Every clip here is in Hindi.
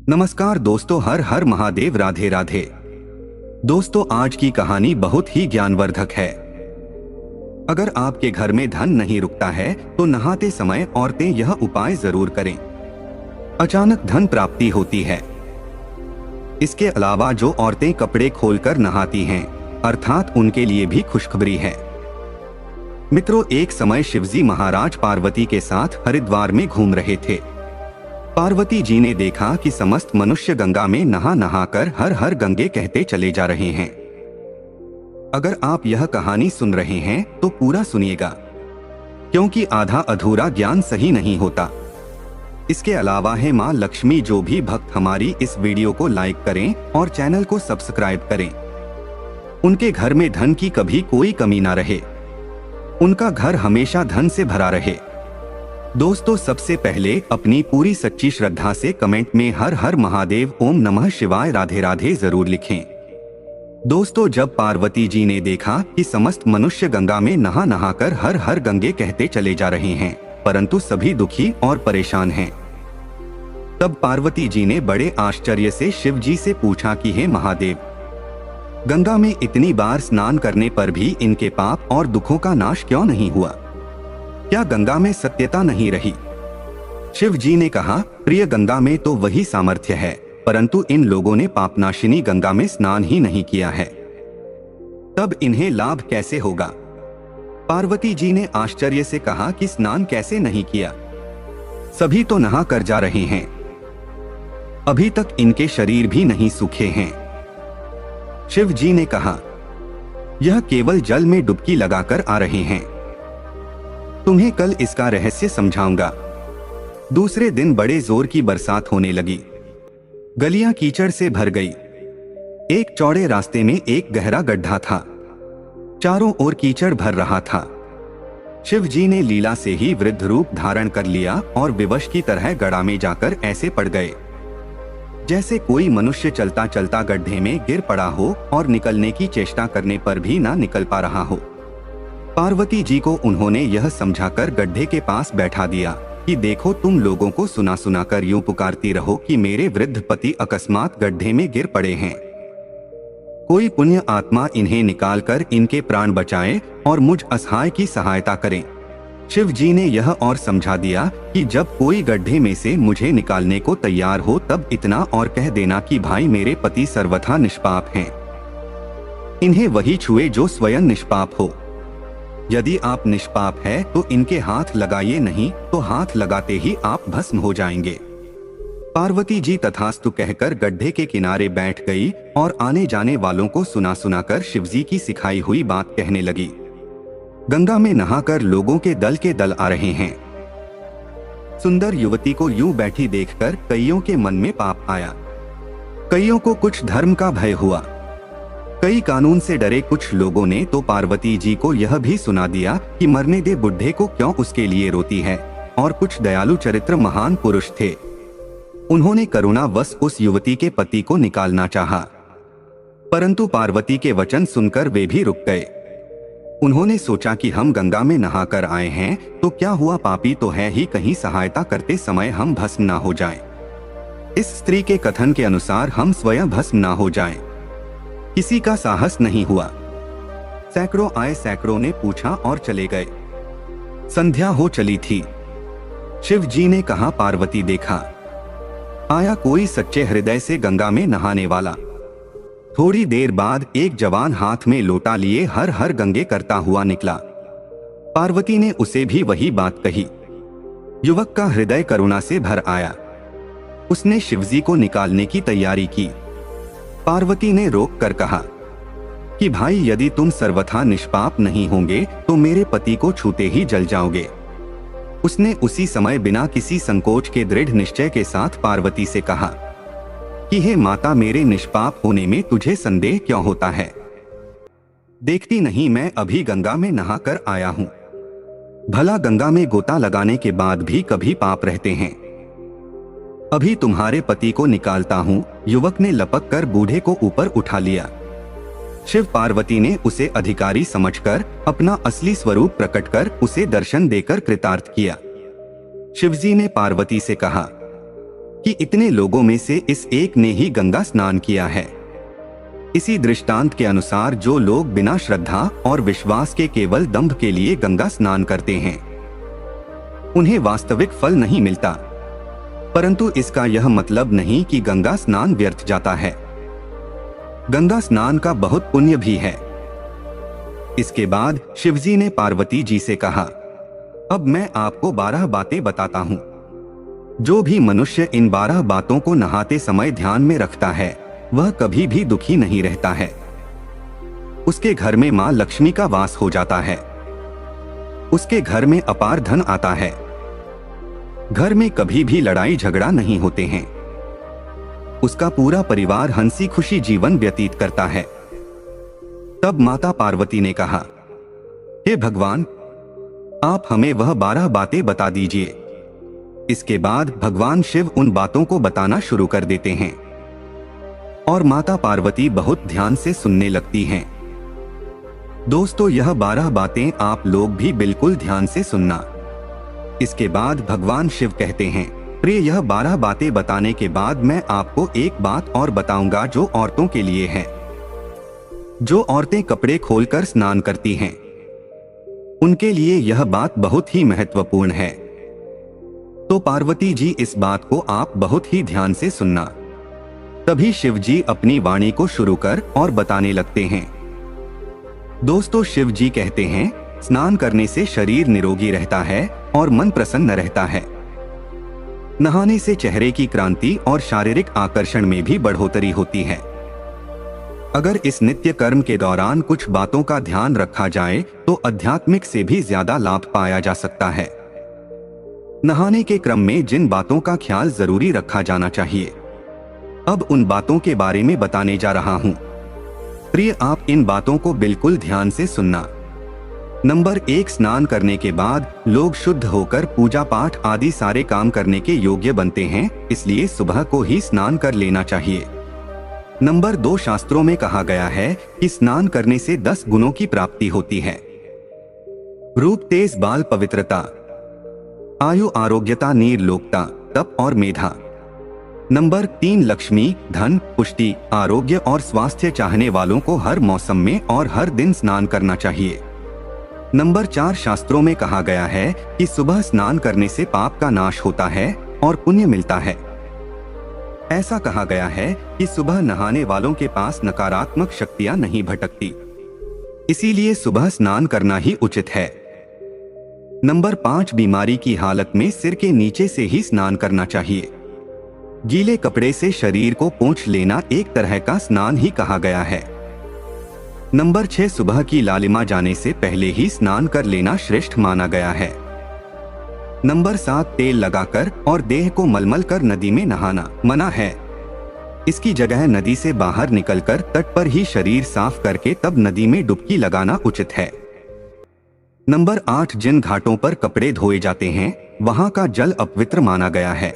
नमस्कार दोस्तों, हर हर महादेव, राधे राधे। दोस्तों, आज की कहानी बहुत ही ज्ञानवर्धक है। अगर आपके घर में धन नहीं रुकता है तो नहाते समय औरतें यह उपाय जरूर करें। अचानक धन प्राप्ति होती है। इसके अलावा जो औरतें कपड़े खोलकर नहाती हैं, अर्थात उनके लिए भी खुशखबरी है। मित्रों, एक समय शिवजी महाराज पार्वती के साथ हरिद्वार में घूम रहे थे। पार्वती जी ने देखा कि समस्त मनुष्य गंगा में नहा नहा कर हर हर गंगे कहते चले जा रहे हैं। अगर आप यह कहानी सुन रहे हैं तो पूरा सुनिएगा, क्योंकि आधा अधूरा ज्ञान सही नहीं होता। इसके अलावा है माँ लक्ष्मी। जो भी भक्त हमारी इस वीडियो को लाइक करें और चैनल को सब्सक्राइब करें, उनके घर में धन की कभी कोई कमी ना रहे, उनका घर हमेशा धन से भरा रहे। दोस्तों, सबसे पहले अपनी पूरी सच्ची श्रद्धा से कमेंट में हर हर महादेव, ओम नमः शिवाय, राधे राधे जरूर लिखें। दोस्तों, जब पार्वती जी ने देखा कि समस्त मनुष्य गंगा में नहा नहा कर हर हर गंगे कहते चले जा रहे हैं, परंतु सभी दुखी और परेशान हैं, तब पार्वती जी ने बड़े आश्चर्य से शिव जी से पूछा कि हे महादेव, गंगा में इतनी बार स्नान करने पर भी इनके पाप और दुखों का नाश क्यों नहीं हुआ? क्या गंगा में सत्यता नहीं रही? शिव जी ने कहा, प्रिय, गंगा में तो वही सामर्थ्य है, परंतु इन लोगों ने पापनाशिनी गंगा में स्नान ही नहीं किया है, तब इन्हें लाभ कैसे होगा? पार्वती जी ने आश्चर्य से कहा कि स्नान कैसे नहीं किया? सभी तो नहा कर जा रहे हैं, अभी तक इनके शरीर भी नहीं सूखे हैं। शिव जी ने कहा, यह केवल जल में डुबकी लगाकर आ रहे हैं, तुम्हें कल इसका रहस्य समझाऊंगा। दूसरे दिन बड़े जोर की बरसात होने लगी। गलियां कीचड़ से भर गई। एक चौड़े रास्ते में एक गहरा गड्ढा था। चारों ओर कीचड़ भर रहा था। शिव जी ने लीला से ही वृद्ध रूप धारण कर लिया और विवश की तरह गड्ढा में जाकर ऐसे पड़ गए जैसे कोई मनुष्य चलता चलता गड्ढे में गिर पड़ा हो और निकलने की चेष्टा करने पर भी ना निकल पा रहा हो। पार्वती जी को उन्होंने यह समझाकर गड्ढे के पास बैठा दिया कि देखो, तुम लोगों को सुना सुना कर यूं पुकारती रहो कि मेरे वृद्ध पति अकस्मात गड्ढे में गिर पड़े हैं। कोई पुण्य आत्मा इन्हें निकालकर इनके प्राण बचाए और मुझ असहाय की सहायता करे। शिव जी ने यह और समझा दिया कि जब कोई गड्ढे में से मुझे निकालने को तैयार हो तब इतना और कह देना कि भाई, मेरे पति सर्वथा निष्पाप हैं, इन्हें वही छुए जो स्वयं निष्पाप हो। यदि आप निष्पाप है तो इनके हाथ लगाइए, नहीं तो हाथ लगाते ही आप भस्म हो जाएंगे। पार्वती जी तथास्तु कहकर गड्ढे के किनारे बैठ गई और आने जाने वालों को सुना सुनाकर शिवजी की सिखाई हुई बात कहने लगी। गंगा में नहाकर लोगों के दल आ रहे हैं। सुंदर युवती को यूं बैठी देखकर कईयों के मन में पाप आया। कईयों को कुछ धर्म का भय हुआ। कई कानून से डरे कुछ लोगों ने तो पार्वती जी को यह भी सुना दिया कि मरने दे बुढ़े को, क्यों उसके लिए रोती है। और कुछ दयालु चरित्र महान पुरुष थे, उन्होंने करुणावश उस युवती के पति को निकालना चाहा, परंतु पार्वती के वचन सुनकर वे भी रुक गए। उन्होंने सोचा कि हम गंगा में नहाकर आए हैं तो क्या हुआ, पापी तो है ही, कहीं सहायता करते समय हम भस्म ना हो जाएं। इस स्त्री के कथन के अनुसार हम स्वयं भस्म ना हो जाएं। किसी का साहस नहीं हुआ। सैकड़ों आए, सैकड़ों ने पूछा और चले गए। संध्या हो चली थी। शिव जी ने कहा, पार्वती, देखा आया कोई सच्चे हृदय से गंगा में नहाने वाला। थोड़ी देर बाद एक जवान हाथ में लोटा लिए हर हर गंगे करता हुआ निकला। पार्वती ने उसे भी वही बात कही। युवक का हृदय करुणा से भर आया। उसने शिवजी को निकालने की तैयारी की। पार्वती ने रोक कर कहा कि भाई, यदि तुम सर्वथा निष्पाप नहीं होंगे तो मेरे पति को छूते ही जल जाओगे। उसने उसी समय बिना किसी संकोच के दृढ़ निश्चय के साथ पार्वती से कहा कि हे माता, मेरे निष्पाप होने में तुझे संदेह क्यों होता है? देखती नहीं, मैं अभी गंगा में नहा कर आया हूं। भला गंगा में गोता लगाने के बाद भी कभी पाप रहते हैं? अभी तुम्हारे पति को निकालता हूं। युवक ने लपक कर बूढ़े को ऊपर उठा लिया। शिव पार्वती ने उसे अधिकारी समझकर अपना असली स्वरूप प्रकट कर उसे दर्शन देकर कृतार्थ किया। शिवजी ने पार्वती से कहा, कि इतने लोगों में से इस एक ने ही गंगा स्नान किया है। इसी दृष्टांत के अनुसार जो लोग बिना श्रद्धा और विश्वास के केवल दंभ के लिए गंगा स्नान करते हैं, उन्हें वास्तविक फल नहीं मिलता। परंतु इसका यह मतलब नहीं कि गंगा स्नान व्यर्थ जाता है। गंगा स्नान का बहुत पुण्य भी है। इसके बाद शिवजी ने पार्वती जी से कहा, अब मैं आपको 12 बातें बताता हूँ। जो भी मनुष्य इन 12 बातों को नहाते समय ध्यान में रखता है, वह कभी भी दुखी नहीं रहता है। उसके घर में माँ लक्ष्मी का वास हो जाता है। उसके घर में अपार धन आता है। घर में कभी भी लड़ाई झगड़ा नहीं होते हैं। उसका पूरा परिवार हंसी खुशी जीवन व्यतीत करता है। तब माता पार्वती ने कहा, हे भगवान, आप हमें वह 12 बातें बता दीजिए। इसके बाद भगवान शिव उन बातों को बताना शुरू कर देते हैं और माता पार्वती बहुत ध्यान से सुनने लगती हैं। दोस्तों, यह 12 बातें आप लोग भी बिल्कुल ध्यान से सुनना। इसके बाद भगवान शिव कहते हैं, प्रिय, यह 12 बातें बताने के बाद मैं आपको एक बात और बताऊंगा जो औरतों के लिए है। जो औरतें कपड़े खोलकर स्नान करती हैं, उनके लिए यह बात बहुत ही महत्वपूर्ण है। तो पार्वती जी, इस बात को आप बहुत ही ध्यान से सुनना। तभी शिव जी अपनी वाणी को शुरू कर और बताने लगते हैं। दोस्तों, शिव जी कहते हैं, स्नान करने से शरीर निरोगी रहता है और मन प्रसन्न रहता है। नहाने से चेहरे की क्रांति और शारीरिक आकर्षण में भी बढ़ोतरी होती है। अगर इस नित्य कर्म के दौरान कुछ बातों का ध्यान रखा जाए तो आध्यात्मिक से भी ज्यादा लाभ पाया जा सकता है। नहाने के क्रम में जिन बातों का ख्याल जरूरी रखा जाना चाहिए, अब उन बातों के बारे में बताने जा रहा हूँ। प्रिय, आप इन बातों को बिल्कुल ध्यान से सुनना। नंबर 1, स्नान करने के बाद लोग शुद्ध होकर पूजा पाठ आदि सारे काम करने के योग्य बनते हैं, इसलिए सुबह को ही स्नान कर लेना चाहिए। नंबर 2, शास्त्रों में कहा गया है कि स्नान करने से 10 गुणों की प्राप्ति होती है। रूप, तेज बाल, पवित्रता, आयु, आरोग्यता, निर्लोकता, तप और मेधा। नंबर 3, लक्ष्मी, धन, पुष्टि, आरोग्य और स्वास्थ्य चाहने वालों को हर मौसम में और हर दिन स्नान करना चाहिए। नंबर 4, शास्त्रों में कहा गया है कि सुबह स्नान करने से पाप का नाश होता है और पुण्य मिलता है। ऐसा कहा गया है कि सुबह नहाने वालों के पास नकारात्मक शक्तियां नहीं भटकती, इसीलिए सुबह स्नान करना ही उचित है। नंबर 5, बीमारी की हालत में सिर के नीचे से ही स्नान करना चाहिए। गीले कपड़े से शरीर को पोंछ लेना एक तरह का स्नान ही कहा गया है। नंबर 6, सुबह की लालिमा जाने से पहले ही स्नान कर लेना श्रेष्ठ माना गया है। नंबर 7, तेल लगाकर और देह को मलमल कर नदी में नहाना मना है। इसकी जगह नदी से बाहर निकलकर तट पर ही शरीर साफ करके तब नदी में डुबकी लगाना उचित है। नंबर 8, जिन घाटों पर कपड़े धोए जाते हैं वहां का जल अपवित्र माना गया है,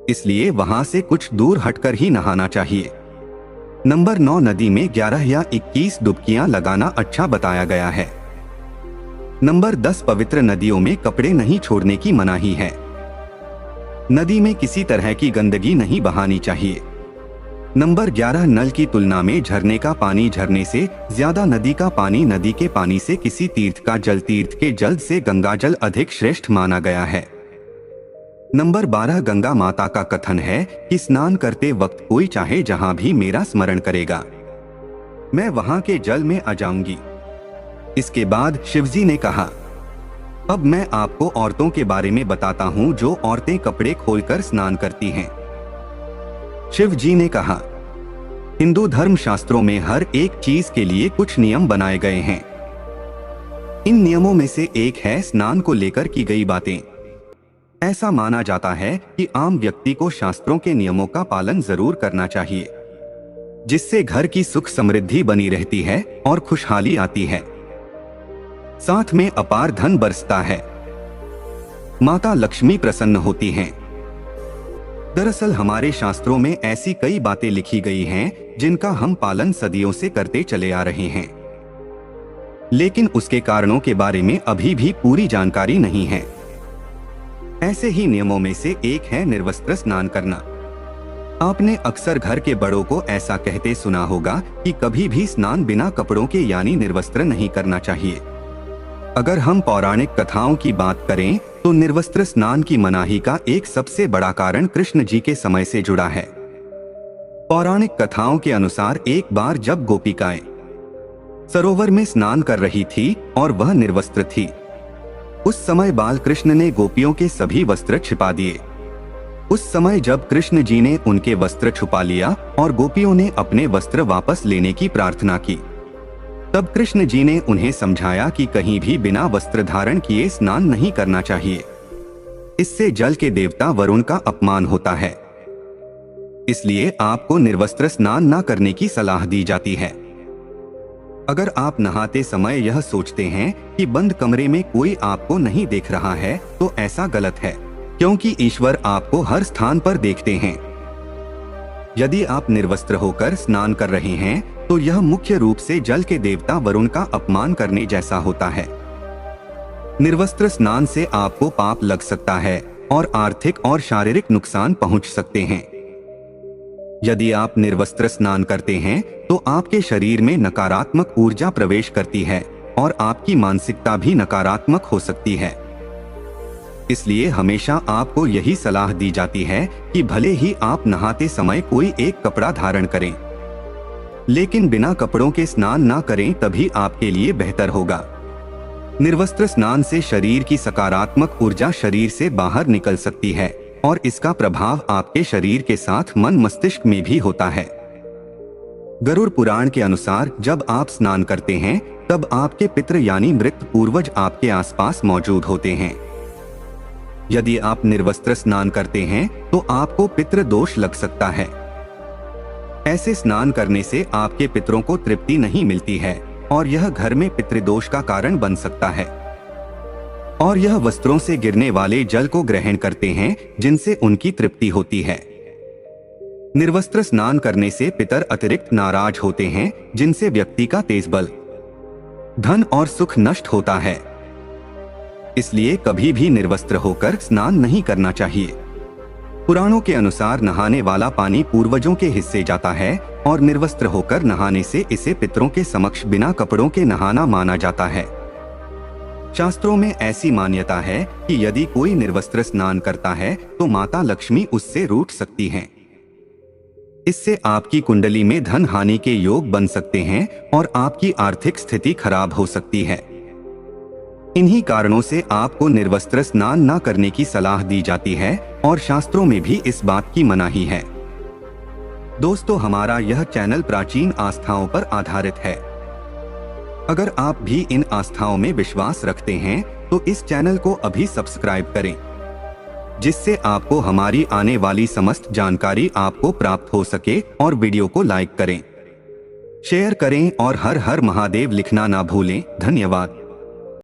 इसलिए वहां से कुछ दूर हटकर ही नहाना चाहिए। नंबर 9, नदी में 11 या 21 डुबकियां लगाना अच्छा बताया गया है। नंबर 10, पवित्र नदियों में कपड़े नहीं छोड़ने की मनाही है। नदी में किसी तरह की गंदगी नहीं बहानी चाहिए। नंबर 11, नल की तुलना में झरने का पानी झरने से ज्यादा, नदी का पानी नदी के पानी से, किसी तीर्थ का जल तीर्थ के जल से गंगा जल अधिक श्रेष्ठ माना गया है। नंबर 12, गंगा माता का कथन है कि स्नान करते वक्त कोई चाहे जहां भी मेरा स्मरण करेगा, मैं वहां के जल में आ जाऊंगी। इसके बाद शिवजी ने कहा, अब मैं आपको औरतों के बारे में बताता हूं जो औरतें कपड़े खोलकर स्नान करती हैं। शिव जी ने कहा, हिंदू धर्म शास्त्रों में हर एक चीज के लिए कुछ नियम बनाए गए हैं। इन नियमों में से एक है स्नान को लेकर की गई बातें। ऐसा माना जाता है कि आम व्यक्ति को शास्त्रों के नियमों का पालन जरूर करना चाहिए, जिससे घर की सुख समृद्धि बनी रहती है और खुशहाली आती है, साथ में अपार धन बरसता है, माता लक्ष्मी प्रसन्न होती हैं। दरअसल हमारे शास्त्रों में ऐसी कई बातें लिखी गई हैं जिनका हम पालन सदियों से करते चले आ रहे हैं, लेकिन उसके कारणों के बारे में अभी भी पूरी जानकारी नहीं है। ऐसे ही नियमों में से एक है निर्वस्त्र स्नान करना। आपने अक्सर घर के बड़ों को ऐसा कहते सुना होगा कि कभी भी स्नान बिना कपड़ों के यानी निर्वस्त्र नहीं करना चाहिए। अगर हम पौराणिक कथाओं की बात करें तो निर्वस्त्र स्नान की मनाही का एक सबसे बड़ा कारण कृष्ण जी के समय से जुड़ा है। पौराणिक कथाओं के अनुसार एक बार जब गोपिकाएं सरोवर में स्नान कर रही थी और वह निर्वस्त्र थी, उस समय बाल कृष्ण ने गोपियों के सभी वस्त्र छिपा दिए। उस समय जब कृष्ण जी ने उनके वस्त्र छुपा लिया और गोपियों ने अपने वस्त्र वापस लेने की प्रार्थना की, तब कृष्ण जी ने उन्हें समझाया कि कहीं भी बिना वस्त्र धारण किए स्नान नहीं करना चाहिए। इससे जल के देवता वरुण का अपमान होता है। इसलिए आपको निर्वस्त्र स्नान न करने की सलाह दी जाती है। अगर आप नहाते समय यह सोचते हैं कि बंद कमरे में कोई आपको नहीं देख रहा है तो ऐसा गलत है, क्योंकि ईश्वर आपको हर स्थान पर देखते हैं। यदि आप निर्वस्त्र होकर स्नान कर रहे हैं तो यह मुख्य रूप से जल के देवता वरुण का अपमान करने जैसा होता है। निर्वस्त्र स्नान से आपको पाप लग सकता है और आर्थिक और शारीरिक नुकसान पहुंच सकते हैं। यदि आप निर्वस्त्र स्नान करते हैं तो आपके शरीर में नकारात्मक ऊर्जा प्रवेश करती है और आपकी मानसिकता भी नकारात्मक हो सकती है। इसलिए हमेशा आपको यही सलाह दी जाती है कि भले ही आप नहाते समय कोई एक कपड़ा धारण करें, लेकिन बिना कपड़ों के स्नान ना करें, तभी आपके लिए बेहतर होगा। निर्वस्त्र स्नान से शरीर की सकारात्मक ऊर्जा शरीर से बाहर निकल सकती है और इसका प्रभाव आपके शरीर के साथ मन मस्तिष्क में भी होता है। गरुड़ पुराण के अनुसार जब आप स्नान करते हैं तब आपके पितृ यानी मृत पूर्वज आपके आसपास मौजूद होते हैं। यदि आप निर्वस्त्र स्नान करते हैं तो आपको पितृ दोष लग सकता है। ऐसे स्नान करने से आपके पितरों को तृप्ति नहीं मिलती है और यह घर में पितृदोष का कारण बन सकता है। और यह वस्त्रों से गिरने वाले जल को ग्रहण करते हैं जिनसे उनकी तृप्ति होती है। निर्वस्त्र स्नान करने से पितर अतिरिक्त नाराज होते हैं जिनसे व्यक्ति का तेज बल, धन और सुख नष्ट होता है। इसलिए कभी भी निर्वस्त्र होकर स्नान नहीं करना चाहिए। पुराणों के अनुसार नहाने वाला पानी पूर्वजों के हिस्से जाता है और निर्वस्त्र होकर नहाने से इसे पितरों के समक्ष बिना कपड़ों के नहाना माना जाता है। शास्त्रों में ऐसी मान्यता है कि यदि कोई निर्वस्त्र स्नान करता है तो माता लक्ष्मी उससे रूठ सकती हैं। इससे आपकी कुंडली में धन हानि के योग बन सकते हैं और आपकी आर्थिक स्थिति खराब हो सकती है। इन्हीं कारणों से आपको निर्वस्त्र स्नान न करने की सलाह दी जाती है और शास्त्रों में भी इस बात की मनाही है। दोस्तों, हमारा यह चैनल प्राचीन आस्थाओं पर आधारित है। अगर आप भी इन आस्थाओं में विश्वास रखते हैं तो इस चैनल को अभी सब्सक्राइब करें, जिससे आपको हमारी आने वाली समस्त जानकारी आपको प्राप्त हो सके। और वीडियो को लाइक करें, शेयर करें और हर हर महादेव लिखना ना भूलें। धन्यवाद।